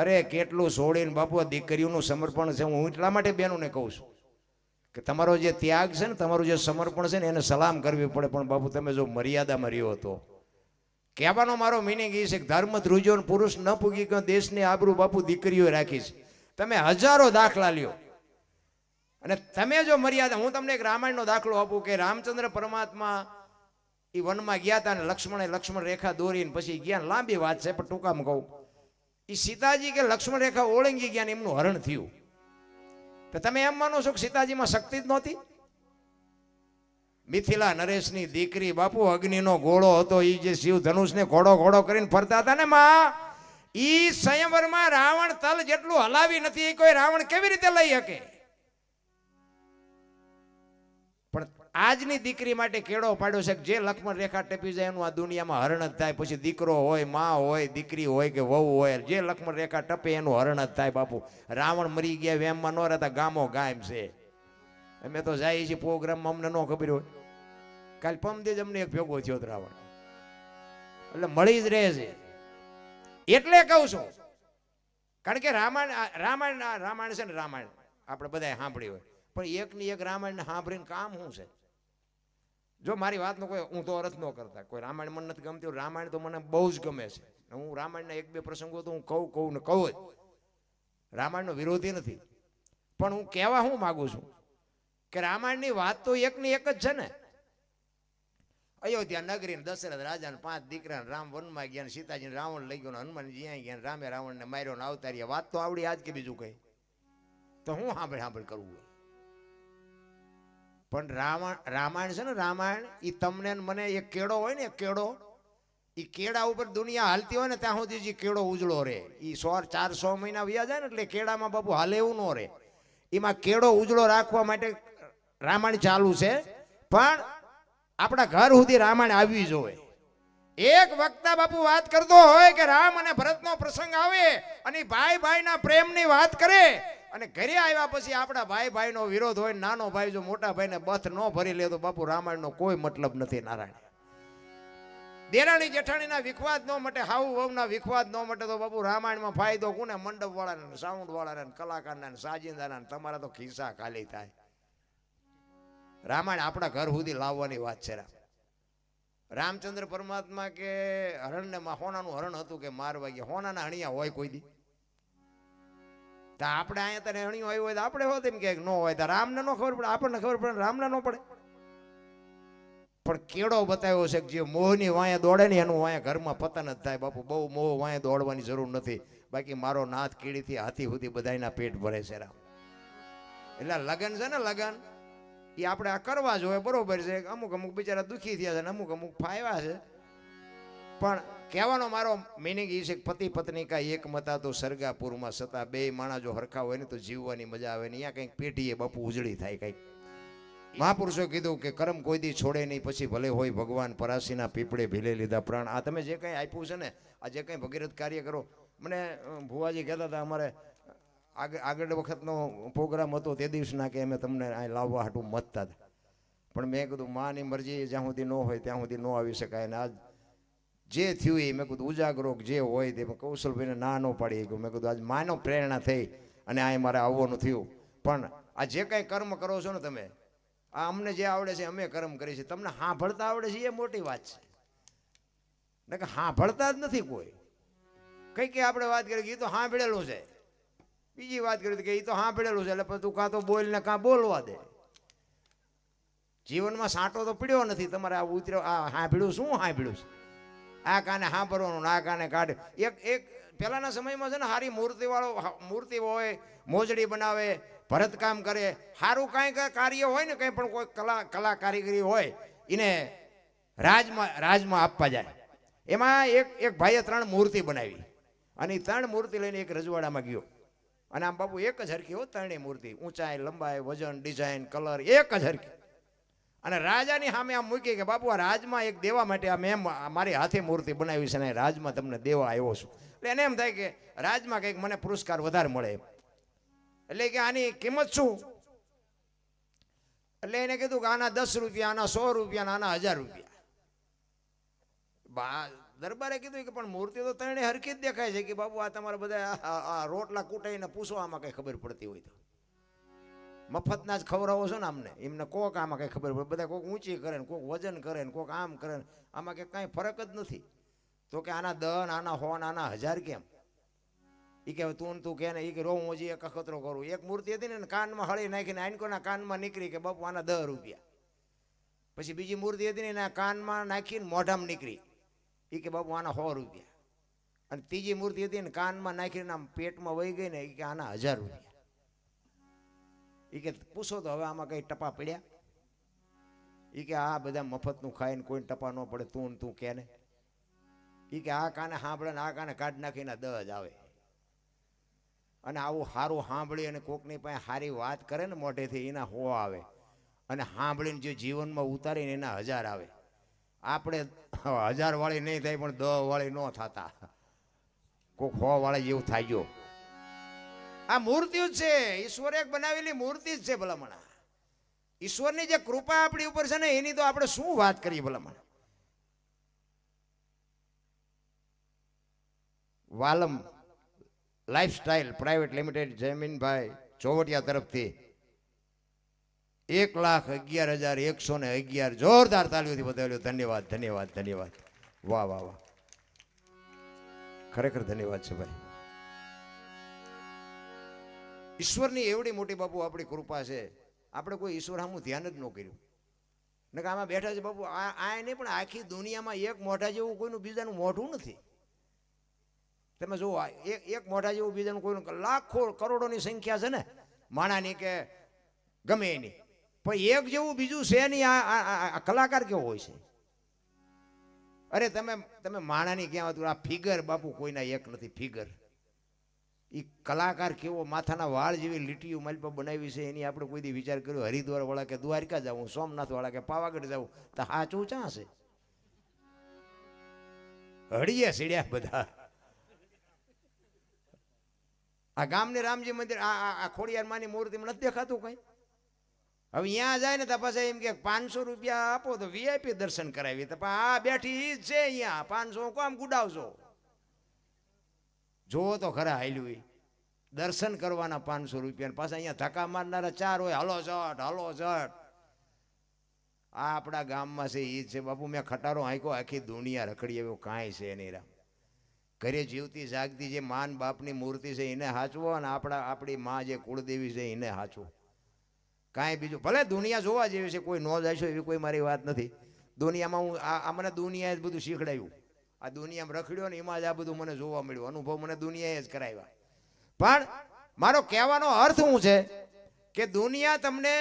અરે કેટલું છોડીને બાપુ દીકરીઓનું સમર્પણ છે. હું એટલા માટે બહેનોને કહું છું કે તમારો જે ત્યાગ છે ને, તમારું જે સમર્પણ છે ને, એને સલામ કરવી પડે. પણ બાપુ તમે જો મર્યાદામાં રહ્યો હતો, કહેવાનો મારો મિનિંગ એ છે કે ધર્મ ધ્રુજો પુરુષ ન પૂગી ગયો, દેશની આબરૂ બાપુ દીકરીઓ રાખી છે. તમે હજારો દાખલા લ્યો અને તમે જો મર્યાદા, હું તમને એક રામાયણનો દાખલો આપું કે રામચંદ્ર પરમાત્મા એ વનમાં ગયા હતા ને લક્ષ્મણ રેખા દોરીને પછી ગયા. લાંબી વાત છે પણ ટૂંકામાં કહું, એ સીતાજી કે લક્ષ્મણ રેખા ઓળંગી ગયા ને એમનું હરણ થયું. તો તમે એમ માનો છો કે સીતાજીમાં શક્તિ જ નહોતી? મિથિલા નરેશની દીકરી બાપુ અગ્નિનો ઘોડો હતો, એ જે શિવ ધનુષને ઘોડો ઘોડો કરીને ફરતા હતા ને માં, ઈ સંયવરમાં રાવણ તલ જેટલું હલાવી નથી, કોઈ રાવણ કેવી રીતે લઈ શકે? પણ આજની દીકરી માટે કેળો પાડ્યો છે કે જે લક્ષ્મણ રેખા ટપી જાય એનું આ દુનિયામાં હરણ જ થાય. પછી દીકરો હોય, માં હોય, દીકરી હોય કે વહુ હોય, જે લક્ષ્મણ રેખા ટપે એનું હરણ જ થાય બાપુ. રાવણ મરી ગયા વેમમાં ન રહેતા, ગામો ગામ છે. અમે તો જાય છીએ પ્રોગ્રામમાં, અમને ન ખબર હોય. કાલ પમદે જ અમને એક ભેગો થયો રાવણ, એટલે મળી જ રહે છે. એટલે કહું છું, કારણ કે રામાયણ છે ને, રામાયણ આપણે બધા સાંભળી હોય, પણ એકની એક રામાયણ સાંભળીને કામ શું છે? જો મારી વાતનો કોઈ હું તો અર્થ ન કરતા, કોઈ રામાયણ મને નથી ગમતી, રામાયણ તો મને બહુ જ ગમે છે. હું રામાયણના એક બે પ્રસંગો તો હું કહું ને કહું જ, રામાયણનો વિરોધી નથી. પણ હું કહેવા હું માગું છું કે રામાયણની વાત તો એકની એક જ છે ને. અયોધ્યા નગરી, દશરથ રાજા ને 5 દીકરા, રામ વનમાં ગયા, સીતાજી રાવણ લઈ ગયો, હનુમાન જ્યાં ગયા, રામે રાવણ ને માર્યો ને અવતાર્યા. વાત તો આવડી આજ કે બીજું કઈ? તો હું સાંભળ કરવું? પણ રામાયણ છે ને, રામાયણ એ તમને મને એક કેળો હોય ને, એક કેળો, એ કેળા ઉપર દુનિયા હાલતી હોય ને ત્યાં સુધી જે કેળો ઉજળો રહે. એ 400 મહિના વ્યા જાય ને એટલે કેળામાં બાપુ હાલે એવું ન રહે. એમાં કેળો ઉજળો રાખવા માટે રામાયણ ચાલુ છે. પણ આપણા ઘર સુધી રામાયણ આવવી જોઈએ. એક વક્તા બાપુ વાત કરતો હોય કે રામ અને ભરતનો પ્રસંગ આવે અને ભાઈ ભાઈના પ્રેમની વાત કરે, અને ઘરે આવ્યા પછી આપણા ભાઈ ભાઈનો વિરોધ હોય, નાનો ભાઈ જો મોટા ભાઈને બથ ન ભરી લે તો બાપુ રામાયણનો કોઈ મતલબ નથી. નારાયણ દેરાણી જેઠાણીના વિખવાદ ન મટે, હાઉ વહુના વિખવાદ ન મટે તો બાપુ રામાયણમાં ફાયદો કોને? મંડપ વાળાને, સાઉન્ડ વાળાને, કલાકારના, સાજિંદાના, તમારા તો ખિસ્સા ખાલી થાય. રામાયણ આપણા ઘર સુધી લાવવાની વાત છે. રામચંદ્ર પરમાત્મા કે હરણને હોનાનું હરણ હતું કે મારવા ગયા, હોનાના હણિયા હોય કોઈ દી? તો આપણે અહીંયા તને હણિયો આવ્યો હોય તો આપણે હોત એમ કે ન હોય, તો રામને ન ખબર પડે, આપણને ખબર પડે, રામને ન પડે. પણ કેળો બતાવ્યો છે કે જે મોહની વાંયે દોડે ને એનું વાંયે ઘરમાં પતન જ થાય બાપુ. બહુ મોહ વાંયે દોડવાની જરૂર નથી. બાકી મારો નાથ કીડીથી હાથી સુધી બધાના પેટ ભરે છે રામ. એટલે લગન છે ને, લગન એ આપણે આ કરવા જોઈએ, બરોબર છે. અમુક અમુક બિચારા દુઃખી થયા છે ને અમુક અમુક ફાયવા છે. પણ કહેવાનો મારો મિનિંગ એ છે કે પતિ પત્ની કા એક મતા તો સરગાપુરમાં સતા, બે માણા જો હરખા હોય ને તો જીવવાની મજા આવે ને. અહીંયા કંઈક પેઢીએ બાપુ ઉજળી થાય. કંઈક મહાપુરુષો કીધું કે કરમ કોઈ દી છોડે નહીં, પછી ભલે હોય ભગવાન પરાસીના પીપળે ભીલે લીધા પ્રાણ. આ તમે જે કંઈ આપ્યું છે ને, આ જે કંઈ ભગીરથ કાર્ય કરો, મને ભુવાજી કહેતા હતા અમારે આગળ વખતનો પ્રોગ્રામ હતો તે દિવસના કે અમે તમને અહીં લાવવા હાટું મતતા હતા. પણ મેં કીધું માની મરજી જ્યાં સુધી ન હોય ત્યાં સુધી ન આવી શકાય. ને આજ જે થયું એ મેં કીધું ઉજાગરો જે હોય તે કૌશલભાઈને ના ન પાડી ગયું. મેં કીધું આજ માનો પ્રેરણા થઈ અને આ મારે આવવાનું થયું. પણ આ જે કાંઈ કર્મ કરો છો ને તમે, આ અમને જે આવડે છે અમે કર્મ કરીએ છીએ. તમને સાંભળતા આવડે છે એ મોટી વાત છે. ને કે સાંભળતા જ નથી કોઈ. કઈ કે આપણે વાત કરીએ એ તો સાંભળેલું છે, બીજી વાત કરી કે એ તો સાંભળેલું છે, એટલે તું કાં તો બોલ ને કાં બોલવા દે. જીવનમાં સાંટો તો પીડ્યો નથી તમારે. આ ઉતર્યો આ સાંભળ્યું, શું સાંભળ્યું છે? આ કાને સાંભળવાનું, આ કાને કાઢે. એક પહેલાના સમયમાં છે ને હારી મૂર્તિ હોય, મોજડી બનાવે, ભરતકામ કરે, સારું કાંઈ કાર્ય હોય ને, કંઈ પણ કોઈ કલા કારીગરી હોય એને રાજમાં આપવા જાય. એમાં એક ભાઈએ 3 મૂર્તિ બનાવી અને એ 3 મૂર્તિ લઈને એક રજવાડામાં ગયો. અને આમ બાપુ એક જ હરખી હો, 3 મૂર્તિ, ઊંચાઈ, લંબાઈ, વજન, ડિઝાઇન, કલર એક જ હરખી. અને રાજાની સામે આમ મૂકી કે બાપુ આ રાજમાં એક દેવા માટે આ મેં મારી હાથે મૂર્તિ બનાવી છે ને રાજમાં તમને દેવા આવ્યો છું. એટલે એને એમ થાય કે રાજમાં કંઈક મને પુરસ્કાર વધારે મળે. એટલે કે આની કિંમત શું? એટલે એને કીધું કે આના 10 રૂપિયા, આના 100 રૂપિયા, આના 1000 રૂપિયા. દરબારે કીધું કે પણ મૂર્તિ તો તણે હરખી જ દેખાય છે કે બાપુ આ તમારા બધા આ રોટલા કૂટાઈને પૂછો આમાં કઈ ખબર પડતી હોય તો મફતના જ ખવડાવો છો ને અમને એમને કોક આમાં કઈ ખબર પડે બધા કોક ઊંચી કરે ને કોક વજન કરે ને કોક આમ કરે ને આમાં કે કાંઈ ફરક જ નથી તો કે આના 10 આના 100 આના 1000 કેમ એ કે તું કે ને એ કે રોવું હજી એક અખતરો કરું એક મૂર્તિ હતી ને કાનમાં હળી નાખીને આનકોના કાનમાં નીકળી કે બાપુ આના 10 રૂપિયા પછી બીજી મૂર્તિ હતી ને એના કાનમાં નાખીને મોઢામાં નીકળી એ કે બાપુ આના 100 રૂપિયા અને ત્રીજી મૂર્તિ હતી ને કાનમાં નાખીને આમ પેટમાં વહી ગઈ ને એ કે આના 1000 રૂપિયા એ કે પૂછો તો હવે આમાં કઈ ટપા પડ્યા એ કે આ બધા મફતનું ખાઈને કોઈ ટપા ન પડે તું કે ને એ કે આ કાને સાંભળે ને આ કાને કાઢ નાખીને 10 જ આવે અને આવું સારું સાંભળી અને કોકની પાસે સારી વાત કરે ને મોઢેથી એના 100 આવે અને સાંભળીને જે જીવનમાં ઉતારીને એના 1000 આવે આપણે 1000 વાળી નહીં થાય પણ 10 વાળી ન થતા કોક 100 વાળી જેવું થાય ગયો આ મૂર્તિ જ છે ઈશ્વરે એક બનાવેલી મૂર્તિ જ છે ભલામણા ઈશ્વરની જે કૃપા આપણી ઉપર છે ને એની તો આપણે શું વાત કરીએ ભલામણા વાલમ લાઈફસ્ટાઈલ પ્રાઇવેટ લિમિટેડ જયમીનભાઈ ચોવટિયા તરફથી 1,11,111 જોરદાર તાલીઓથી બતાવ્યો ધન્યવાદ ધન્યવાદ ધન્યવાદ વાહ વાહ વાહ ખરેખર ધન્યવાદ છે ભાઈ ઈશ્વરની એવડી મોટી બાપુ આપણી કૃપા છે આપણે કોઈ ઈશ્વર સામું ધ્યાન જ ન કર્યું ને કે આમાં બેઠા છે બાપુ આ નહીં પણ આખી દુનિયામાં એક મોઢા જેવું કોઈનું બીજાનું મોઢું નથી તમે જુઓ એક મોઢા જેવું બીજાનું કોઈનું લાખો કરોડોની સંખ્યા છે ને માણાની કે ગમે એની પણ એક જેવું બીજું છે નહીં આ કલાકાર કેવો હોય છે અરે તમે માણાની ક્યાં હતું આ ફિગર બાપુ કોઈના એક નથી ફિગર એ કલાકાર કેવો માથાના વાળ જેવી લીટીઓ મારી પર બનાવી છે એની આપણે કોઈ દી વિચાર કર્યો હરિદ્વાર વાળા કે દ્વારકા જવું સોમનાથ વાળા કે પાવાગઢ જવું તો સાચું ચા છે હળીએ સીડ્યા બધા આ ગામની રામજી મંદિર આ ખોડિયાર માની મૂર્તિમાં નથી દેખાતું કઈ હવે ત્યાં જાય ને તો પાછા એમ કે 500 રૂપિયા આપો તો વીઆઈપી દર્શન કરાવી તો આ બેઠી ઈ જ છે અહીંયા 500 કોમ ગુડાવશો જો તો ખરા હાલ્યું દર્શન કરવાના 500 રૂપિયા પાછા અહીંયા ધક્કા મારનારા 4 હોય હલો જટ આ આપણા ગામમાં છે એ છે બાપુ મેં ખટારો હાંક્યો આખી દુનિયા રખડી આવ્યો કાંઈ છે નહીં રામ ઘરે જીવતી જાગતી જે માન બાપની મૂર્તિ છે એને હાચવો અને આપણી માં જે કુળદેવી છે એને હાચવો કાંઈ બીજું ભલે દુનિયા જોવા જેવી છે કોઈ ન જાયશો એવી કોઈ મારી વાત નથી દુનિયામાં હું આ મને દુનિયાએ જ બધું શીખડાયું આ દુનિયામાં રખડ્યો ને એમાં જ આ બધું મને જોવા મળ્યું અનુભવ મને દુનિયાએ જ કરાવ્યા પણ મારો કહેવાનો અર્થ શું છે કે દુનિયા તમને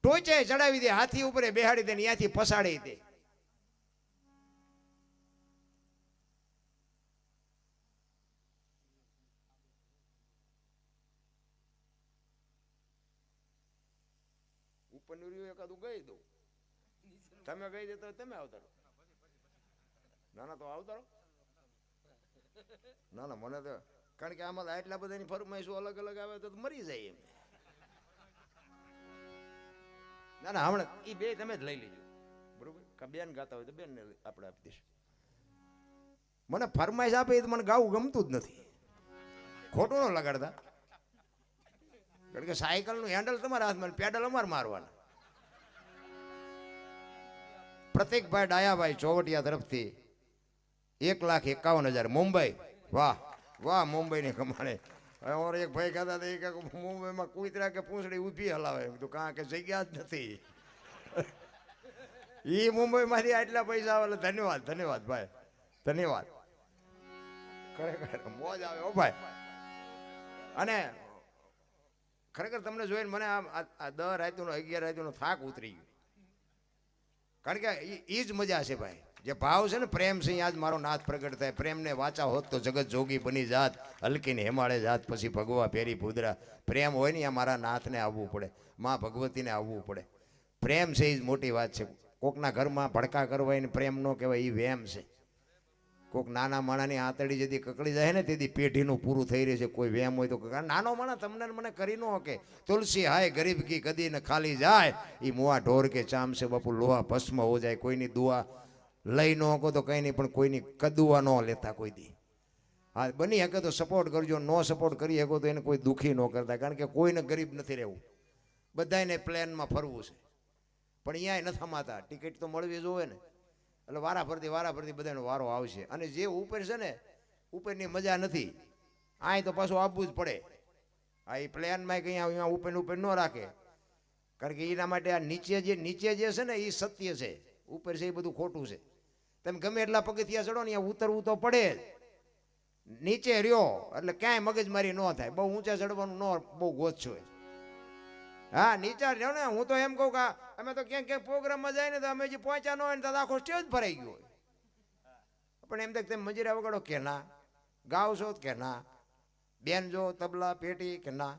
ટોચે ચડાવી દે હાથી ઉપર બેહાડી દે ત્યાંથી પસાડી દે ઉપર એકાદું ગઈ દઉં તમે ગઈ દે તો તમે આવતારો ના તો આવતારો ના મને તો કારણ કે આમાં આટલા બધાની ફરમાઈશો અલગ અલગ આવે તો મરી જાય એમ ના હમણાં એ બે તમે જ લઈ લેજો બરોબર બેન ગાતા હોય તો બેન ને આપણે આપી દઈશું મને ફરમાઈશ આપે તો મને ગાવું ગમતું જ નથી ખોટું ન લગાડતા કારણ કે સાયકલનું હેન્ડલ તમારા હાથમાં પેડલ અમારે મારવાના પ્રતિકભાઈ ડાયાભાઈ ચોવટિયા તરફથી 1,51,000 મુંબઈ વાહ વાહ મુંબઈની કમાણે और एक भाई कहता था कि मुंबई में कूतरा के पूंछड़ी ऊભી હલાવે તો કहाँ કે જગ્યા જ નથી ઈ મુંબઈ માંથી આટલા પૈસા આવે ધન્યવાદ ધન્યવાદ ભાઈ ધન્યવાદ ખરેખર મોજ આવે ઓ ભાઈ અને ખરેખર તમને જોઈને મને આ 10 રાતનો 11 રાતનો થાક ઉતરી ગયો કારણ કે એ જ મજા છે ભાઈ જે ભાવ છે ને પ્રેમ છે આજ મારો નાથ પ્રગટ થાય પ્રેમને વાચા હોત તો જગત જોગી બની જાત હલકીને હેમાળે જાત પછી ભગવા ફેરી ભૂદરા પ્રેમ હોય ને આ મારા નાથને આવવું પડે માં ભગવતીને આવવું પડે પ્રેમ છે એ જ મોટી વાત છે કોકના ઘરમાં ભડકા કરવા એને પ્રેમ ન કહેવાય એ વેમ છે કોક નાના માણાની આંતળી જેથી કકડી જાય ને તેથી પેઢીનું પૂરું થઈ રહ્યું છે કોઈ વેમ હોય તો નાનો માણસ તમને મને કરી ન કે તુલસી હાય ગરીબ કી કદી ને ખાલી જાય એ મુઆ ઢોર કે ચામ છે બાપુ લોહા ભસ્મ હો જાય કોઈની દુઆ લઈ ન શકો તો કંઈ નહીં, પણ કોઈની કદુવા ન લેતા કોઈ દી. હા, બની શકે તો સપોર્ટ કરજો, નો સપોર્ટ કરી શકો તો એને કોઈ દુઃખી ન કરતા, કારણ કે કોઈને ગરીબ નથી રહેવું, બધાને પ્લેનમાં ફરવું છે. પણ અહીંયા નથી થમાતા, ટિકિટ તો મળવી જોવે ને, એટલે વારા ફરતી બધાનો વારો આવશે. અને જે ઉપર છે ને, ઉપરની મજા નથી, આય તો પાછું આપવું જ પડે. આ એ પ્લેનમાં કંઈ અહીંયા ઉપર ન રાખે, કારણ કે એના માટે આ નીચે જે છે ને એ સત્ય છે, ઉપર છે એ બધું ખોટું છે. તમે ગમે એટલા પગથિયા ચડો ને અહીંયા ઉતરવું તો પડે જ. નીચે રહ્યો એટલે ક્યાંય મગજમારી ન થાય, બહુ ઊંચા ચડવાનું ન બહુ ગોતશો. હા, નીચા રહ્યો ને. હું તો એમ કહું કે અમે તો ક્યાંક પ્રોગ્રામમાં જાય ને તો અમે જે પહોંચ્યા ન હોય ને તો આખો સ્ટેજ ભરાઈ ગયો હોય. પણ એમ તો તમે મંજીરા વગાડો કે ના, ગાવ છો કે ના, બેન જો તબલા પેટી કે ના,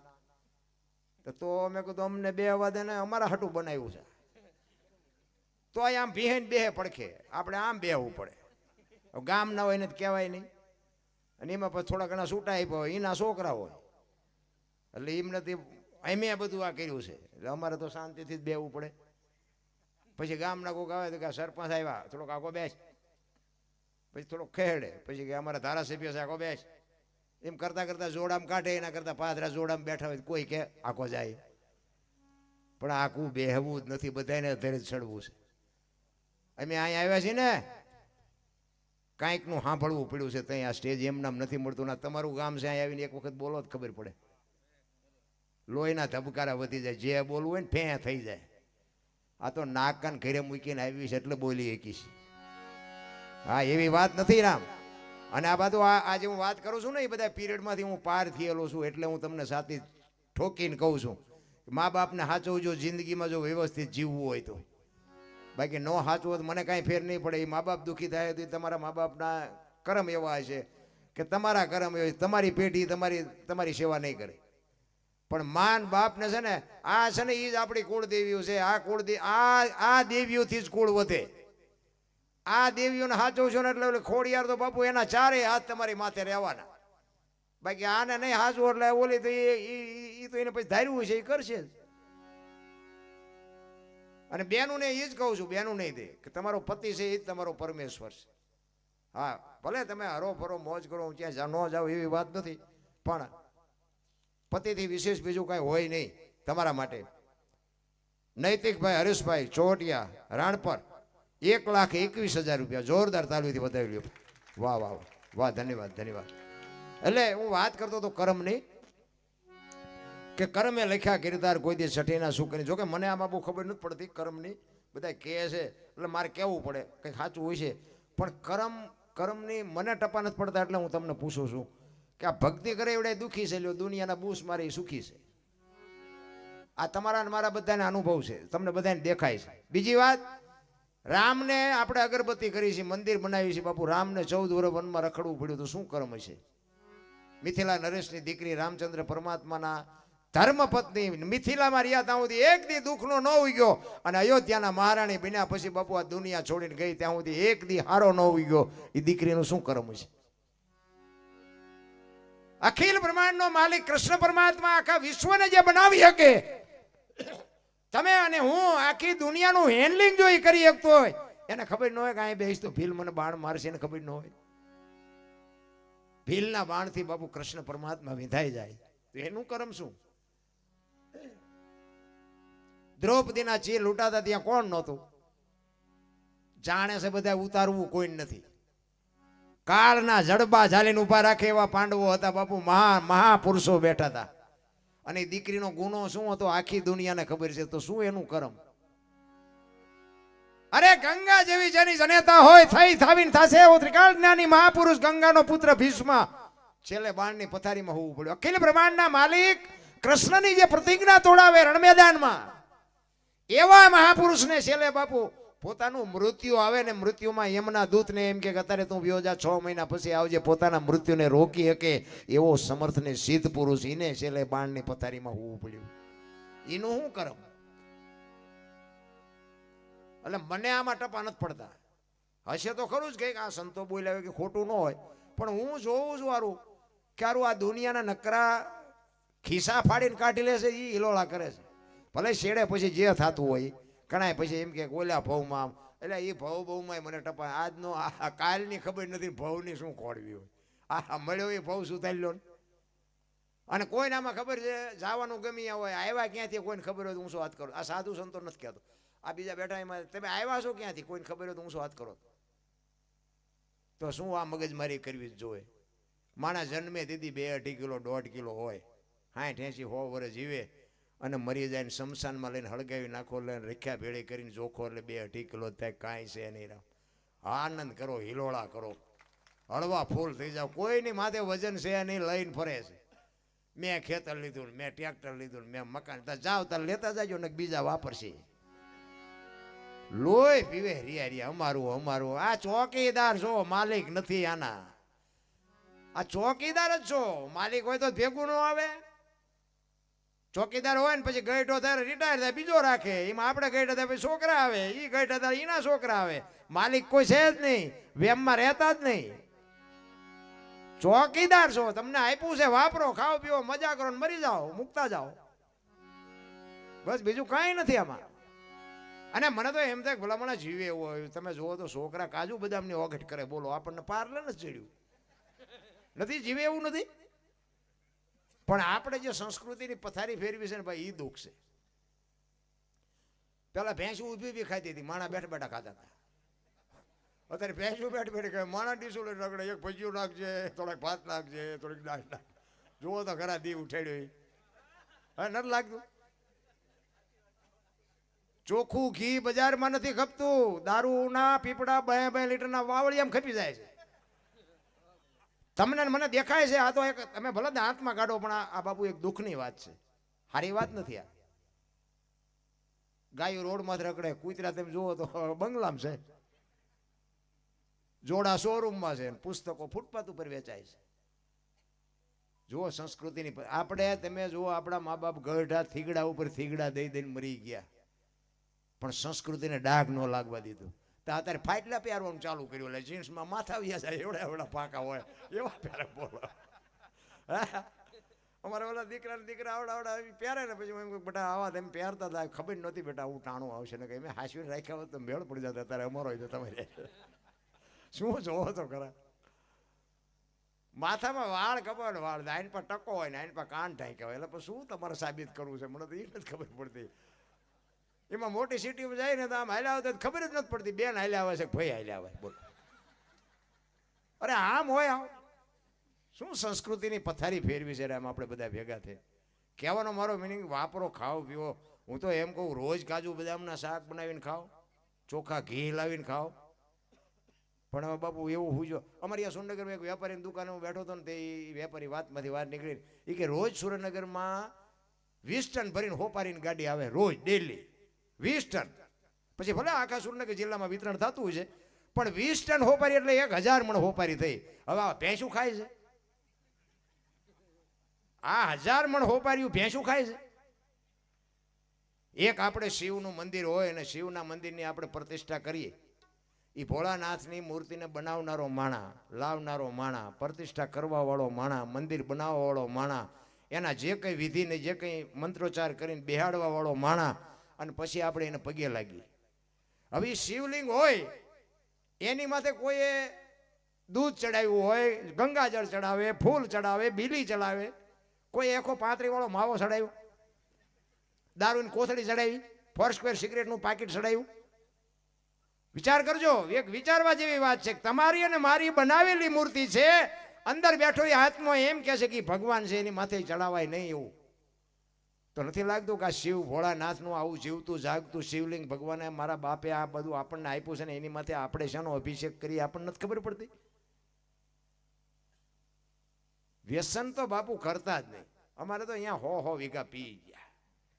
તો અમે કીધું અમને બે અવાજ ને અમારા હાટું બનાવ્યું છે, તો આમ ભીહેન બેહે પડખે, આપણે આમ બેહવું પડે. ગામ ના હોય ને કહેવાય નહીં. અને એમાં પછી થોડા ઘણા છૂટા આપ્યા હોય, એના છોકરા હોય, એટલે એમનાથી અમે બધું આ કર્યું છે, એટલે અમારે તો શાંતિથી જ બેહવું પડે. પછી ગામના કોઈક આવે તો કે સરપંચ આવ્યા, થોડોક આખો બેસ, પછી થોડોક ખેડે, પછી કે અમારા ધારાસભ્ય છે આખો બેસ, એમ કરતા કરતા જોડામ કાઢે, એના કરતા પાદરા જોડામ બેઠા હોય કોઈ કે આખો જાય. પણ આખું બેહવું જ નથી, બધાને ધરે ચડવું છે. અમે અહીંયા આવ્યા છીએ ને, કાંઈકનું સાંભળવું પડ્યું છે, ત્યાં આ સ્ટેજ એમ નામ નથી મળતું. ના, તમારું ગામ છે, અહીંયા આવીને એક વખત બોલો જ ખબર પડે, લોહીના ધબકારા વધી જાય, જે બોલવું હોય ને ફે થઈ જાય. આ તો નાક કાન ઘરે મૂકીને આવી છે એટલે બોલી એકીશ. હા, એવી વાત નથી રામ. અને આ બધું આજે હું વાત કરું છું ને, એ બધા પીરિયડમાંથી હું પાર થયેલો છું, એટલે હું તમને સાથી ઠોકીને કહું છું, મા બાપને સાચવજો જિંદગીમાં, જો વ્યવસ્થિત જીવવું હોય તો. બાકી ન સાચવું તો મને કાંઈ ફેર નહીં પડે. એ મા બાપ દુઃખી થાય તો તમારા મા બાપના કર્મ એવા છે કે તમારા કર્મ એવા, તમારી પેઢી તમારી સેવા નહીં કરે. પણ માન બાપને છે ને, આ છે ને એ જ આપણી કુળદેવીઓ છે. આ દેવીઓથી જ કુળ વધે. આ દેવીઓને સાચવશો ને એટલે ખોડિયાર તો બાપુ એના ચારે હાથ તમારી માથે રહેવાના. બાકી આને નહીં હાચવું એટલે ઓલી તો એ તો એને પછી ધાર્યું છે એ કરશે જ. અને બેનું ને એ જ કહું છું, બેનું નહીં દે કે તમારો પતિ છે એ જ તમારો પરમેશ્વર છે. હા, ભલે તમે હરો ફરો મોજ કરો, ત્યાં ન જાઓ એવી વાત નથી, પણ પતિથી વિશેષ બીજું કાંઈ હોય નહીં તમારા માટે. નૈતિકભાઈ હરીશભાઈ ચોટિયા રાણપર 1,21,000 રૂપિયા જોરદાર તાલીમથી વધાવી લ્યો. વાહ વાહ વાહ, ધન્યવાદ ધન્યવાદ. એટલે હું વાત કરતો હતો કર્મની, કે કર્મે લખ્યા કિરદાર કોઈ દી સઠીના શું કરી. જોકે મને આમાં બહુ ખબર નથી પડતી કર્મની, બધા કહે છે એટલે મારે કહેવું પડે, કંઈક સાચું હોય છે. પણ કર્મની મને ટપા નથી પડતા, એટલે હું તમને પૂછું છું કે આ ભક્તિ કરે એવડે દુઃખી છે, લ્યો દુનિયાના બૂસ મારી સુખી છે. આ તમારા મારા બધાને અનુભવ છે, તમને બધાને દેખાય છે. બીજી વાત, રામને આપણે અગરબત્તી કરી છે, મંદિર બનાવી છે. બાપુ રામને 14 વર્ષ વનમાં રખડવું પડ્યું તો શું કર્મ છે? મિથિલા નરેશની દીકરી રામચંદ્ર પરમાત્માના ધર્મપત્ની મિથિલામાં રહ્યા ત્યાં સુધી એક દી દુઃખનો ન ઉગ્યો, અને અયોધ્યાના મહારાણી બન્યા પછી બાપુ આ દુનિયા છોડીને ગઈ ત્યાં સુધી એક દી હારો ન ઉગ્યો. એ દીકરીનું શું કર્મ છે? અખિલ બ્રહ્માંડનો માલિક કૃષ્ણ પરમાત્મા આખા વિશ્વને જે બનાવી શકે, તમે અને હું આખી દુનિયાનું હેન્ડલિંગ જો કરી શકતો હોય, એને ખબર ન હોય કે અહીં બેસ તો ભીલ મને બાણ મારશે, એને ખબર ન હોય. ભીલના બાણથી બાપુ કૃષ્ણ પરમાત્મા વિંધાઈ જાય તો એનું કર્મ શું? દ્રૌપદીના ચીર લૂંટાતા ત્યાં કોણ નહોતું? જાણે છે બધા, ઉતારવું કોઈ નથી. કાળના જડબા ઝાલીને ઉભા રાખે એવા પાંડવો હતા બાપુ, મહાપુરુષો બેઠા હતા. અને દીકરીનો ગુનો શું હતો આખી દુનિયાને ખબર છે, તો શું એનું કર્મ? અરે ગંગા જેવી જેની જનેતા હોય થઈ થાવીને થાશે એવો ત્રિકાળ જ્ઞાની મહાપુરુષ ગંગાનો પુત્ર ભીષ્મ છેલ્લે બાણની પથારીમાં હોવું પડ્યું. અખિલ બ્રહ્માંડના માલિક કૃષ્ણની જે પ્રતિજ્ઞા તોડાવે રણમેદાનમાં, એવા મહાપુરુષને છેલ્લે બાપુ પોતાનું મૃત્યુ આવે ને, મૃત્યુમાં એમના દૂતને એમ કે અત્યારે તું વ્યો જા, 6 મહિના પછી આવજે, પોતાના મૃત્યુને રોકી શકે એવો સમર્થ ને સિદ્ધ પુરુષ, એને છેલ્લે બાણની પથારીમાં હોવું પડ્યું. એનું શું કરમ? એટલે મને આમાં ટપા નથી પડતા. હશે તો ખરું જ કંઈક આ સંતો બોલ્યા કે ખોટું ન હોય, પણ હું જોઉં છું આરું ક્યારું આ દુનિયાના નકરા ખિસ્સા ફાડીને કાઢી લે છે, એ હિલોળા કરે છે. ભલે શેડે પછી જે થતું હોય, ઘણા પછી એમ કે ઓલા ભાવમાં એટલે એ ભવ બહુમાં મને ટપા આજનો કાલની ખબર નથી ભવની શું ખોળવી હોય. આ મળ્યો એ ભવ સુધારી લો. અને કોઈને આમાં ખબર છે જવાનું ગમી હોય, આવ્યા ક્યાંથી કોઈને ખબર હોય તો હું શું વાત કરું. આ સાધુ સંતો નથી કહેતો, આ બીજા બેઠા એમાં તમે આવ્યા છો ક્યાંથી કોઈને ખબર હોય તો હું શું વાત કરો. તો શું આ મગજમારી કરવી જ જોઈએ. માણસ જન્મે દીદી 2-2.5 કિલો 1.5 કિલો હોય, 60-80-100 વર્ષ જીવે અને મરી જાય ને શમશાનમાં લઈને હળગાવી નાખો, લઈને રખ્યા ભેળી કરીને જોખો એટલે 2-2.5 કિલો થાય. કાંઈ છે નહીં. આનંદ કરો, હિલોળા કરો, હળવા ફૂલ થઈ જાવ. કોઈની માથે વજન છે નહીં, લઈને ફરે છે. મેં ખેતર લીધું, મેં ટ્રેક્ટર લીધું, મેં મકાન. જાવ તાર લેતા જાજો ને બીજા વાપરશે. લોહી પીવે રિયા રિયા, અમારું અમારું. આ ચોકીદાર છો, માલિક નથી આના. આ ચોકીદાર જ છો, માલિક હોય તો ભેગું ન આવે. ચોકીદાર હોય ને પછી ગઈઠો થાય રિટાયર થાય બીજો રાખે, એમાં આપણે ગઈઠા થાય પછી છોકરા આવે, એ ગઈઠા થાય એના છોકરા આવે. માલિક કોઈ છે જ નહીં, વેમમાં રહેતા જ નહીં. ચોકીદાર છો, તમને આપ્યું છે વાપરો, ખાઓ પીવો, મજા કરો, મરી જાઓ, મુકતા જાઓ. બસ બીજું કઈ નથી આમાં. અને મને તો એમ થાય ભલા મને જીવે એવું હોય. તમે જુઓ તો છોકરા કાજુ બદામની ઓગટ કરે, બોલો આપણને પાર્લર જ ચડ્યું નથી, જીવે એવું નથી. પણ આપણે જે સંસ્કૃતિની પથારી ફેરવી છે ને ભાઈ, એ દુઃખ છે. પેલા ભેંસું ઊભી ઊભી ખાતી હતી, માણા બેઠા બેઠા ખાતા હતા. અત્યારે ભેંસું બેઠ બેઠી ખાય, માણા ડીસું લઈને રગડે, એક ભજીયું નાખજે, થોડાક ભાત નાખજે, થોડીક દાળ નાખ. જુઓ તો ખરા દી ઉઠાડ્યો. હા નથી લાગતું. ચોખ્ખું ઘી બજારમાં નથી ખપતું, દારૂના પીપડા 2 લીટરના વાવળિયામ ખપી જાય છે. તમને મને દેખાય છે આ તો એક તમે ભલે દાંતમાં કાઢો, પણ આ બાપુ એક દુઃખની વાત છે, સારી વાત નથી. આ ગાયો રોડમાં રખડે, કૂતરા તમે જુઓ તો બંગલામાં છે, જોડા શોરૂમમાં છે, પુસ્તકો ફૂટપાથ ઉપર વેચાય છે. જુઓ સંસ્કૃતિની. આપણે તમે જુઓ આપણા મા બાપ ગઢા થીગડા ઉપર થીગડા દઈ દઈને મરી ગયા, પણ સંસ્કૃતિને ડાઘ ન લાગવા દીધું. તો અત્યારે ફાટલા પહેરવાનું ચાલુ કર્યું, એટલે જીન્સમાં માથા વ્યા જાય, એવડા એવડા પાકા હોય એવા પહેરે. બોલો અમારા ઓલા દીકરા આવડા પહેરે ને પછી બેટા આવા તેમ પહેરતા હતા, ખબર નહોતી બેટા હું ટાણું આવશે ને, કે મેં હાંસવીને રાખ્યા હોત તો મેળ પડી જતા. અત્યારે અમારો હોય તો તમારે શું જોવો તો ખરા. માથામાં વાળ કપાય, વાળ આઈન પર ટકો હોય ને આઈન પર કાન ઢાંક્યા હોય, એટલે પછી શું તમારે સાબિત કરવું છે મને તો એ નથી ખબર પડતી. એમાં મોટી સિટીમાં જાય ને તો આમ હાલ્યા આવે તો ખબર જ નથી પડતી, બેન હાલ્યા આવે છે ભાઈ હાલ્યા આવે. બોલો અરે આમ હોય આમ શું સંસ્કૃતિની પથારી ફેરવી છે આમ આપણે બધા ભેગા થઈ. કહેવાનો મારો મિનિંગ વાપરો, ખાઓ પીવો. હું તો એમ કહું રોજ કાજુ બદામના શાક બનાવીને ખાઓ, ચોખા ઘી લાવીને ખાઓ. પણ હવે બાપુ એવું હું જો અમારી આ સુરેન્દ્રનગરમાં એક વેપારીની દુકાને હું બેઠો હતો ને, તે વેપારી વાતમાંથી વાત નીકળી એ કે રોજ સુરેન્દ્રનગરમાં 20 ટન ભરીને હોપારીની ગાડી આવે, રોજ ડેલી 20 ટન. પછી ભલે આખા સુરેન્દ્રનગર જિલ્લામાં વિતરણ થતું છે, પણ 20 ટન હોપારી એટલે 1000 મણ હોપારી થઈ. હવે આ ભેંસું ખાય છે, આ 1000 મણ હોપારીયું ભેંસું ખાય છે. એક આપણે શિવનું મંદિર હોય અને શિવના મંદિરની આપણે પ્રતિષ્ઠા કરીએ, એ ભોળાનાથની મૂર્તિને બનાવનારો માણા, લાવનારો માણા, પ્રતિષ્ઠા કરવા વાળો માણા, મંદિર બનાવવા વાળો માણા, એના જે કંઈ વિધિને જે કંઈ મંત્રોચ્ચાર કરીને બેહાડવા વાળો માણા, અને પછી આપણે એને પગે લાગીએ. હવે શિવલિંગ હોય એની માથે કોઈએ દૂધ ચડાવ્યું હોય, ગંગાજળ ચડાવે, ફૂલ ચડાવે, બીલી ચડાવે, કોઈ એકો 35 વાળો માવો ચડાવ્યો, દારૂની કોથળી ચડાવી, 4 સ્ક્વેર સિગરેટનું પાકીટ ચડાવ્યું. વિચાર કરજો, એક વિચારવા જેવી વાત છે. તમારી અને મારી બનાવેલી મૂર્તિ છે, અંદર બેઠો એ હાથમાં એમ કહે છે કે ભગવાન છે, એની માથે ચડાવાય નહીં. એવું તો નથી લાગતું કે આ શિવ ભોળાનાથનું આવું જીવતું જાગતું શિવલિંગ ભગવાને મારા બાપે આ બધું આપણને આપ્યું છે ને, એની માથે આપણે શાનો અભિષેક કરીએ આપણને નથી ખબર પડતી. વ્યસન તો બાપુ કરતા જ નહીં. અમારે તો અહીંયા 100 વીઘા પી ગયા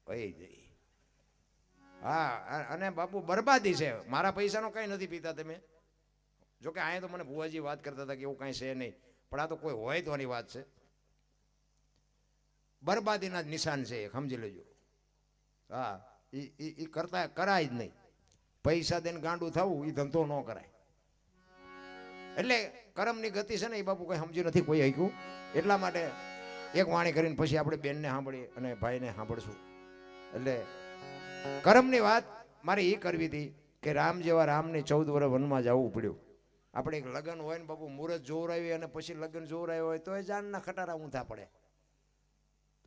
ભાઈ જઈ. હા, અને બાપુ બરબાદી છે. મારા પૈસાનો કઈ નથી પીતા તમે. જોકે અહીંયા તો મને ભુવાજી વાત કરતા હતા કે એવું કઈ છે નહીં, પણ આ તો કોઈ હોય તોની વાત છે. બરબાદીના જ નિશાન છે, સમજી લેજો. હા, એ કરતા કરાય જ નહીં. પૈસા દઈને ગાંડું થવું એ ધંધો ન કરાય. એટલે કરમની ગતિ છે ને એ બાપુ કઈ સમજી નથી કોઈ હક્યું. એટલા માટે એક વાણી કરીને પછી આપણે બેનને સાંભળીએ અને ભાઈને સાંભળશું. એટલે કરમની વાત મારે એ કરવી હતી કે રામ જેવા રામને 14 વર્ષ વનમાં જવું પડ્યું. આપણે એક લગ્ન હોય ને બાપુ મુહૂર્ત જોવરાવી અને પછી લગ્ન જોવરાવ્યો હોય તો એ જાનના ખટારા ઊંધા પડે.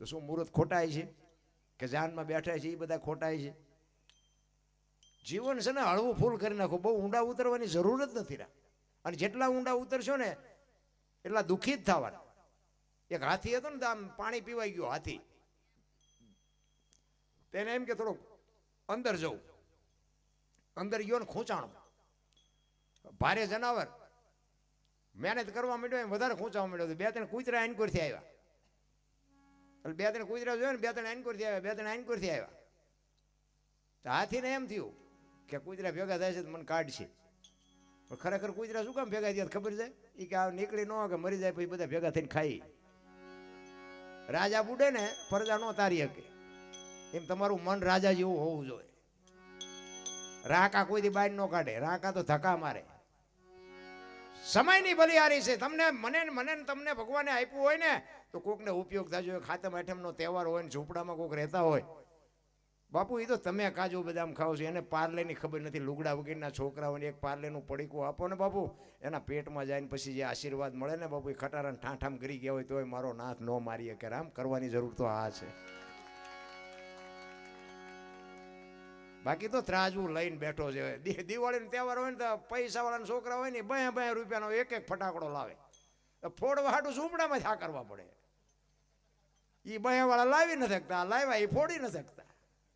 તો શું મુહૂર્ત ખોટાય છે કે જાનમાં બેઠા છે એ બધા ખોટાય છે? જીવન છે ને હળવું ફૂલ કરી નાખો, બહુ ઊંડા ઉતરવાની જરૂર જ નથી. અને જેટલા ઊંડા ઉતરશો ને એટલા દુઃખી જ થવાના. એક હાથી હતો ને આમ પાણી પીવાઈ ગયો હાથી, તેને એમ કે થોડુંક અંદર જવું, અંદર ગયો ને ખૂંચાણો, ભારે જનાવર મહેનત કરવા માંડ્યો એમ વધારે ખૂંચાવા માંડ્યો. 2-3 કૂતરા એનકોરથી આવ્યા, એટલે 2-3 કૂતરા જોયો ને 2-3 એનકોરથી આવ્યા, 2-3 એનકોરથી આવ્યા. તો હાથીને એમ થયું કે કૂતરા ભેગા થાય છે તો મને કાઢશે. પણ ખરેખર કૂતરા શું કામ ભેગા થયા ખબર છે? એ કે આ નીકળી ન કે મરી જાય પછી બધા ભેગા થઈને ખાઈ. રાજા બુડે ને પ્રજા નો તારી શકે, એમ તમારું મન રાજા જેવું હોવું જોઈએ. રાકા કોઈથી બાઈ ન કાઢે, રાકા તો ધક્કા મારે. સમયની બલિહારી છે. તમને મને તમને ભગવાને આપ્યું હોય ને તો કોકને ઉપયોગ થજો. ખાતમ આઠમનો તહેવાર હોય ને ઝૂંપડામાં કોક રહેતા હોય, બાપુ એ તો તમે કાજુ બદામ ખાવ છો, એને પાર્લેની ખબર નથી. લુગડા વગેરેના છોકરાઓને એક પાર્લેનું પડીકું આપો ને બાપુ, એના પેટમાં જાય ને પછી જે આશીર્વાદ મળે ને બાપુ, એ ખટારાને ઠાઠામ કરી ગયા હોય તોય મારો નાથ ન મારીએ કે રામ કરવાની જરૂર તો આ છે. બાકી તો ત્રાજવું લઈને બેઠો છે. દિવાળીનો તહેવાર હોય ને તો પૈસા વાળાના છોકરા હોય ને 2 રૂપિયાનો એક ફટાકડો લાવે, ફોડવા હાટું ઝૂંપડામાં થા કરવા પડે. એ 2 વાળા લાવી ન શકતા, લાવ્યા એ ફોડી ન શકતા.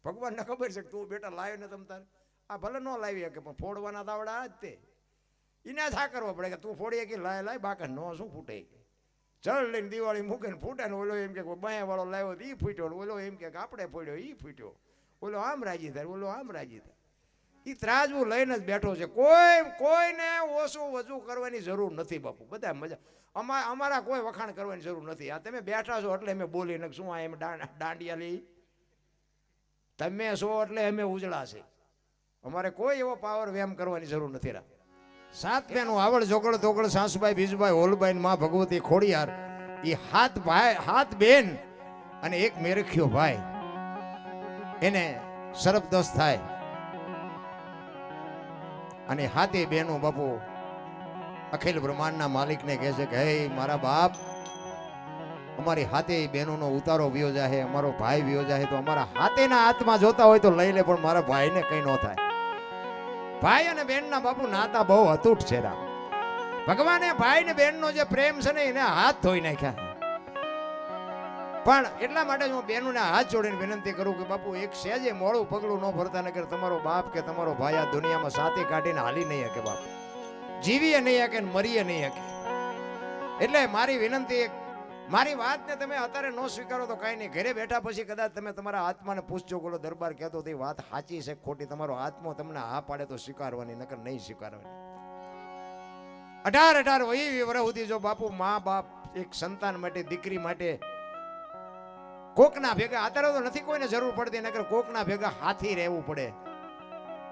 ભગવાનને ખબર છે કે તું બેટા લાવ્યો ને તમ તારે આ ભલે ન લાવી શકે પણ ફોડવાના દાવડા આ જ તે. એને થા કરવા પડે કે તું ફોડી કે લાય બાકા નો શું ફૂટે. જળ લઈને દિવાળી મૂકે ને ફૂટે ને ઓલો એમ કે 2 વાળો લાવ્યો તો એ ફૂટ્યો, ઓલો એમ કે આપણે ફોડ્યો એ ફૂટ્યો, ઓલો આમ રાજી થાય, ઓલો આમ રાજી થાય. એ ત્રાજવું લઈને જ બેઠો છે. કોઈને ઓછું વજુ કરવાની જરૂર નથી બાપુ, બધા મજા. અમારા કોઈ વખાણ કરવાની જરૂર નથી. આ તમે બેઠા છો એટલે અમે બોલી ને શું આ એમ દાંડિયા લઈ, તમે છો એટલે અમે ઉજળા છે. અમારે કોઈ એવો પાવર વ્યાયામ કરવાની જરૂર નથી. 7 બેનો આવડ જોગળ તોગળ સાસુભાઈ બીજભાઈ હોલબાઈ માં ભગવતી ખોડિયાર, એ 7 બેન અને 1 મેરખ્યો ભાઈ, એને સરપદસ થાય. અને 7 બેનો બાપુ અખિલ બ્રહ્માંડના માલિકને કહે છે કે હે મારા બાપ, અમારી 7 બહેનોનો ઉતારો વિયો જાહે, અમારો ભાઈ વિયો જાહે, તો અમારા 7ના હાથમાં જોતા હોય તો લઈ લે, પણ મારા ભાઈને કઈ ન થાય. ભાઈ અને બહેનના બાપુ નાતા બહુ અતૂટ છે. રામ ભગવાને ભાઈ ને બહેનનો જે પ્રેમ છે ને એને હાથ ધોઈ નાખ્યા. પણ એટલા માટે હું બહેનોને હાથ જોડીને વિનંતી કરું કે બાપુ એક સહેજે મોડું પગલું ન ભરતા, નકર તમારો બાપ કે તમારો ભાઈ આ દુનિયામાં સાથી કાઢીને હાલી નહીં શકે બાપ, જીવીએ નહીં શકે ને મરીએ નહીં શકે. એટલે મારી વિનંતી, મારી વાતને તમે અત્યારે ન સ્વીકારો તો કાંઈ નહીં, ઘરે બેઠા પછી કદાચ તમે તમારા આત્માને પૂછજો બોલો દરબાર કહેતો તે વાત સાચી છે ખોટી, તમારો આત્મા તમને હા પાડે તો સ્વીકારવાની, નકર નહીં સ્વીકારવાની. 18 વર્ષ સુધી જો બાપુ મા બાપ એક સંતાન માટે, દીકરી માટે કોકના ભેગા, અત્યારે તો નથી કોઈને જરૂર પડતી, નકર કોકના ભેગા હાથી રહેવું પડે,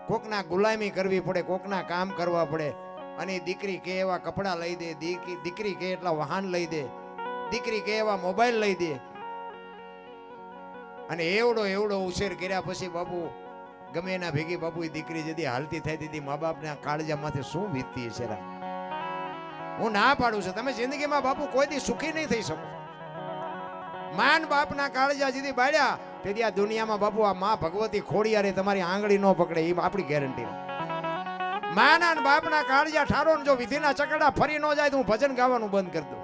કોકના ગુલામી કરવી પડે, કોકના કામ કરવા પડે. અને દીકરી કે એવા કપડા લઈ દે, દીકરી કે એટલા વાહન લઈ દે, દીકરી કે એવા મોબાઈલ લઈ દે. અને એવડો ઉછેર કર્યા પછી બાપુ ગમે એના ભેગી બાપુ એ દીકરી જદી હાલતી થઈ દીધી મા બાપના કાળજામાંથી શું વીતતી છે. હું ના પાડું છું, તમે જિંદગીમાં બાપુ કોઈ દી સુખી નહીં થઈ શકો. માન બાપના કાળજા જીધી બાળ્યા તેથી આ દુનિયામાં બાપુ આ માં ભગવતી ખોડિયારે તમારી આંગળી ન પકડે એ આપણી ગેરંટી. માના ને બાપના કાળજા ઠારો ને જો વિધિના ચકડા ફરી ન જાય તો હું ભજન ગાવાનું બંધ કરી દઉં.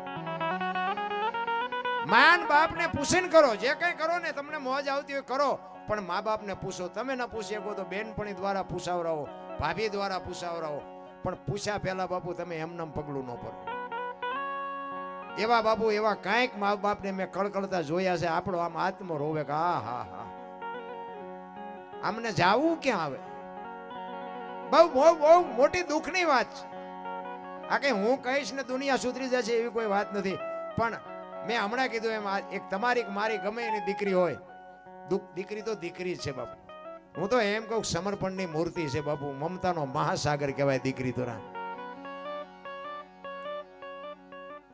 માન બાપને પૂછીને કરો, જે કઈ કરો ને તમને મોજ આવતી હોય કરો, પણ મા બાપને પૂછો. તમે ન પૂછી શકો તો બેનપણી દ્વારા પૂછાવરાવો, ભાભી દ્વારા પૂછાવરાવો, પણ પૂછ્યા પહેલા બાપુ તમે એમનામ પગલું ન ભરો. એવા બાપુ એવા કાંઈક મા બાપને મેં કળકળતા જોયા છે. આપણો આમ આત્મો રોવે કે હા આમને જાવું ક્યાં આવે. બહુ મોટી દુઃખની વાત છે આ. કઈ હું કહીશ ને દુનિયા સુધરી જશે એવી કોઈ વાત નથી, પણ મેં હમણાં કીધું એમ એક તમારી મારી ગમે એની દીકરી હોય, દીકરી તો દીકરી છે બાપુ. હું તો એમ કહું સમર્પણની મૂર્તિ છે બાપુ, મમતાનો મહાસાગર કહેવાય દીકરી તો.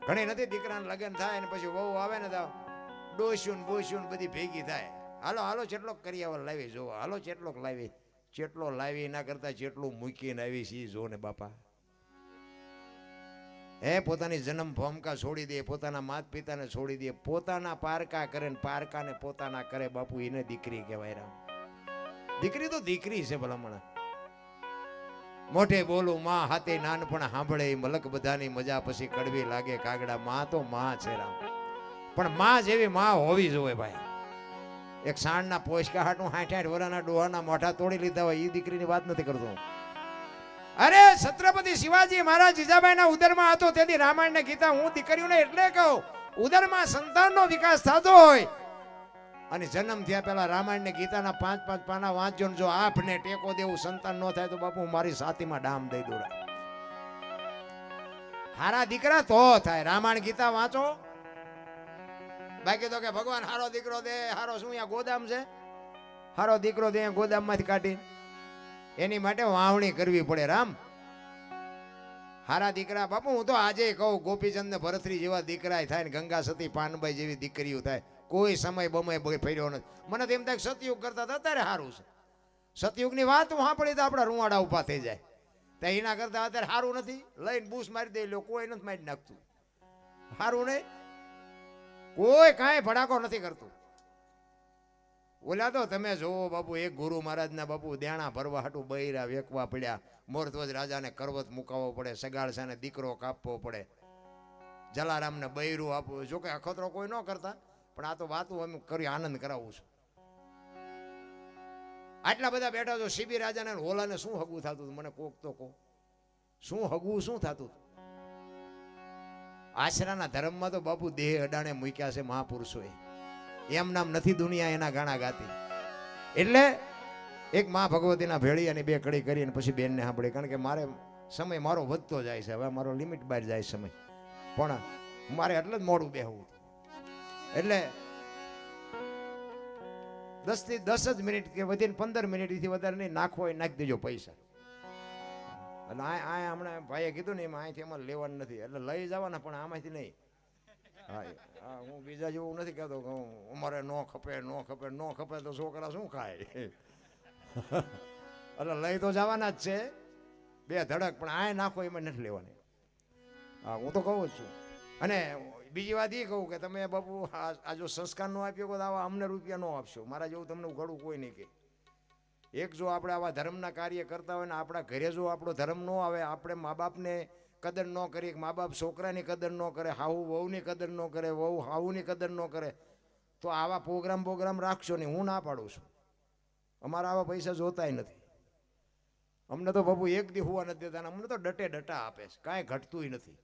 ઘણી નથી દીકરાને લગ્ન થાય ને પછી વહુ આવે ને તો ડોસ્યું બોસ્યું બધી ભેગી થાય. હાલો ચેટલોક કરિયાવર લાવી જોવો, હાલો ચેટલોક લાવી જેટલો લાવી એના કરતા જેટલું મૂકીને આવી છે જો ને બાપા. હે પોતાની જન્મ ભૂમિકા છોડી દે, પોતાના માતા પિતાને છોડી દે, પોતાના પારકા કરે ને પારકાને પોતાના કરે બાપુ, એને દીકરી કહેવાય. રામ દીકરી તો દીકરી છે ભલામણ. મોઢે બોલું માં હાથે નાનપણ સાંભળે મલક બધાની મજા પછી કડવી લાગે કાગડા. માં તો માં છે રામ, પણ માં જેવી માં હોવી જોઈએ ભાઈ. એક સાંડના પોચકા હાટું 60-60 વર્ષના ડોહાના મોઢા તોડી લીધા હોય એ દીકરીની વાત નથી કરતો. અરે છત્રપતિ શિવાજી મહારાજ જીજાબાઈના ઉદરમાં હતો તેથી રામાયણ ને ગીતા હું દીકરીઓને એટલે કહું, ઉદરમાં સંતાનનો વિકાસ થતો હોય અને જન્મ થયા પહેલા રામાયણ ને ગીતાના 5-5 પાના વાંચજો, જો આપને ટેકો દેવું સંતાન ન થાય તો બાપુ મારી છાતીમાં ડામ દઈ દો. હારા દીકરા તો થાય. રામાયણ ગીતા વાંચો, બાકી તો કે ભગવાન હારો દીકરો દે, હારો શું અહીંયા ગોદામ છે, હારો દીકરો દે ગોદામમાંથી કાઢી, એની માટે વાવણી કરવી પડે. રામ હારા દીકરા બાપુ હું તો આજે કહું, ગોપીચંદ ને ભરતરી જેવા દીકરા થાય ને ગંગા સતી પાનબાઈ જેવી દીકરીઓ થાય. કોઈ સમય બમય ફેર્યો નથી. મને તો એમ થાય સતયુગ કરતા હતા અત્યારે સારું છે. સતયુગની વાત હું સાંભળી તો આપણા રૂવાડા ઉભા થઈ જાય. તો એના કરતા અત્યારે સારું નથી. લઈને બૂસ મારી દે લો, કોઈ નથી મારી નાખતું. સારું નહીં, કોઈ કાંઈ ભડાકો નથી કરતું. ઓલા તો તમે જોવો બાપુ, એક ગુરુ મહારાજના બાપુ દેણા ભરવા હાટું બૈરા વેકવા પડ્યા, મોરધ્વજ રાજાને કરવત મુકાવવો પડે, સગાળસાને દીકરો કાપવો પડે, જલારામને બૈરું આપવું. જોકે અખતરો કોઈ ન કરતા, પણ આ તો વાતું અમે કરી આનંદ કરાવું છું. આટલા બધા બેઠા છો, શિબી રાજાને હોલાને શું હગું થતું હતું મને કોક તો કહો, શું હગું શું થતું? આશરાના ધર્મમાં તો બાપુ દેહ અડાણે મૂક્યા છે મહાપુરુષોએ. એમ નામ નથી દુનિયા એના ગાણા ગાતી. એટલે એક મા ભગવતીના ભેળી અને 2 કડી કરી અને પછી બેનને સાંભળી, કારણ કે મારે સમય મારો વધતો જાય છે, હવે મારો લિમિટ બહાર જાય સમય, પણ મારે એટલે જ મોડું બેહવું. એટલે 10 થી 10 જ મિનિટ કે વધીને 15 મિનિટથી વધારે નહીં, નાખવો હોય નાખી દેજો પૈસા. એટલે આ હમણાં ભાઈએ કીધું ને એમાં અહીંથી એમાં લેવાનું નથી, એટલે લઈ જવાના પણ આમાંથી નહીં. હા હું બીજા જેવું નથી કહેતો કે અમારે નો ખપે તો છોકરા શું ખાય. એટલે લઈ તો જવાના જ છે 2 ધડક, પણ આ નાખો એમાં નથી લેવાની. હા હું તો કહું જ છું. અને બીજી વાત એ કહું કે તમે બાપુ આ જો સંસ્કાર નો આપ્યો તો આવા અમને રૂપિયા ન આપશો. મારા જેવું તમને ઉઘાડું કોઈ નહીં કે. એક જો આપણે આવા ધર્મના કાર્ય કરતા હોય ને આપણા ઘરે જો આપણો ધર્મ ન આવે, આપણે મા બાપને કદર ન કરીએ, મા બાપ છોકરાની કદર ન કરે, હાહુ વહુની કદર ન કરે, વહુ હાહુની કદર ન કરે, તો આવા પ્રોગ્રામ રાખશો નહીં. હું ના પાડું છું. અમારા આવા પૈસા જોતાય નથી. અમને તો બાપુ એક દી હુવા નથી દેતા, અમને તો ડટે ડટા આપે છે, કાંઈ ઘટતું નથી.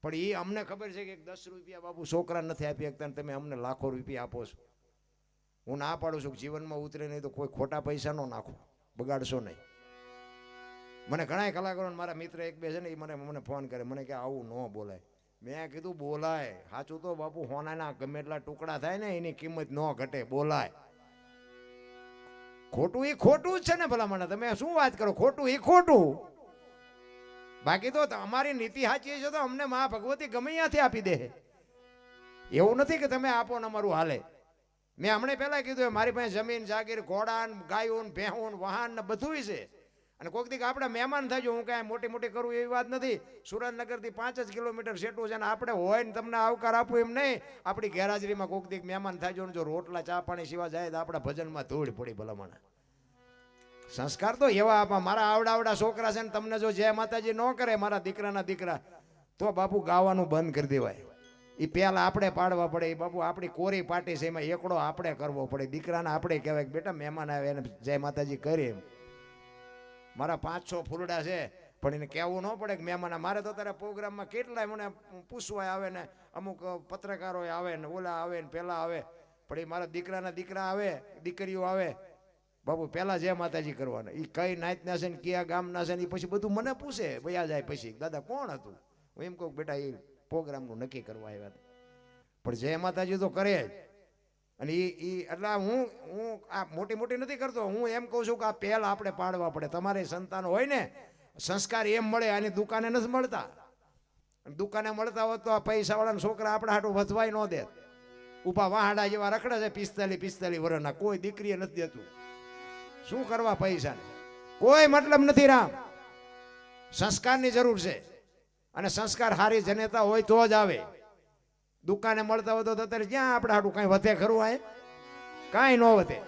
પણ એ અમને ખબર છે કે 10 રૂપિયા બાપુ છોકરા નથી આપી શકતા, તમે અમને લાખો રૂપિયા આપો છો. હું ના પાડું છું કે જીવનમાં ઉતરે નહીં તો કોઈ ખોટા પૈસા ન નાખો, બગાડશો નહીં. મને ઘણા કલાકારો મારા મિત્ર 1-2 છે ને, એ મને ફોન કરે, મને કે આવું ન બોલાય. મેં કીધું બોલાય. સાચું તો બાપુ હોનાના ગમે એટલા ટુકડા થાય ને એની કિંમત ન ઘટે, બોલાય. ખોટું એ ખોટું જ છે ને ભલા મને, તમે શું વાત કરો, ખોટું એ ખોટું. બાકી તો અમારી નીતિ સાચી છે તો અમને મા ભગવતી ગમે ત્યાંથી આપી દે. એવું નથી કે તમે આપો ને અમારું હાલે. મેં હમણાં પહેલા કીધું મારી પાસે જમીન જાગીર, ઘોડા, ગાયો, ભેહું, વાહન ને બધું છે. અને કોઈક દીક આપણે મહેમાન થજો, હું કાંઈ મોટી કરું એવી વાત નથી. સુરેન્દ્રનગરથી 5 જ કિલોમીટર સેટું છે ને આપણે હોય ને તમને આવકાર આપવું એમ નહીં. આપણી ગેરહાજરીમાં કોઈક દીક મહેમાન થજો ને જો રોટલા ચા પાણી સિવા જાય તો આપણા ભજનમાં ધૂળ પડી ભલામણ. સંસ્કાર તો એવા આપા. મારા આવડા છોકરા છે ને તમને જો જય માતાજી ન કરે મારા દીકરાના દીકરા, તો બાપુ ગાવાનું બંધ કરી દેવાય. એ પહેલા આપણે પાડવા પડે. એ બાપુ આપણી કોરી પાટી છે, એમાં એકડો આપણે કરવો પડે. દીકરાને આપણે કહેવાય કે બેટા મહેમાન આવે એને જય માતાજી કરી. એમ મારા 5-6 ફૂલડા છે, પણ એને કહેવું ન પડે કે મહેમાન. મારે તો તારા પ્રોગ્રામમાં કેટલાય મને પૂછવા આવે ને, અમુક પત્રકારો આવે ને, ઓલા આવે ને પેલા આવે, પણ એ મારા દીકરાના દીકરા આવે, દીકરીઓ આવે, બાપુ પહેલા જય માતાજી કરવાના. એ કઈ નાતના છે ને કયા ગામના છે ને એ પછી બધું મને પૂછે. વયા જાય પછી દાદા કોણ હતું. હું એમ કહું બેટા એ પ્રોગ્રામનું નક્કી કરવા આવ્યા હતા, પણ જય માતાજી તો કરે જ. અને એ એટલે હું આ મોટી નથી કરતો. હું એમ કહું છું કે આ પહેલ આપણે પાડવા પડે. તમારે સંતાન હોય ને સંસ્કાર એમ મળે, આની દુકાને નથી મળતા. દુકાને મળતા હોત તો આ પૈસાવાળાના છોકરા આપણા હાટું વધવાય ન દે. ઉભા વાહાડા જેવા રખડે છે 45 વર્ષના, કોઈ દીકરીએ નથી દેતું. શું કરવા પૈસાને? કોઈ મતલબ નથી રામ. સંસ્કારની જરૂર છે અને સંસ્કાર હારી જનેતા હોય તો જ આવે. દુકાને મળતા હોય તો અત્યારે જ્યાં આપણે હાટું કઈ વધે ખરું, આ કાંઈ ન વધે.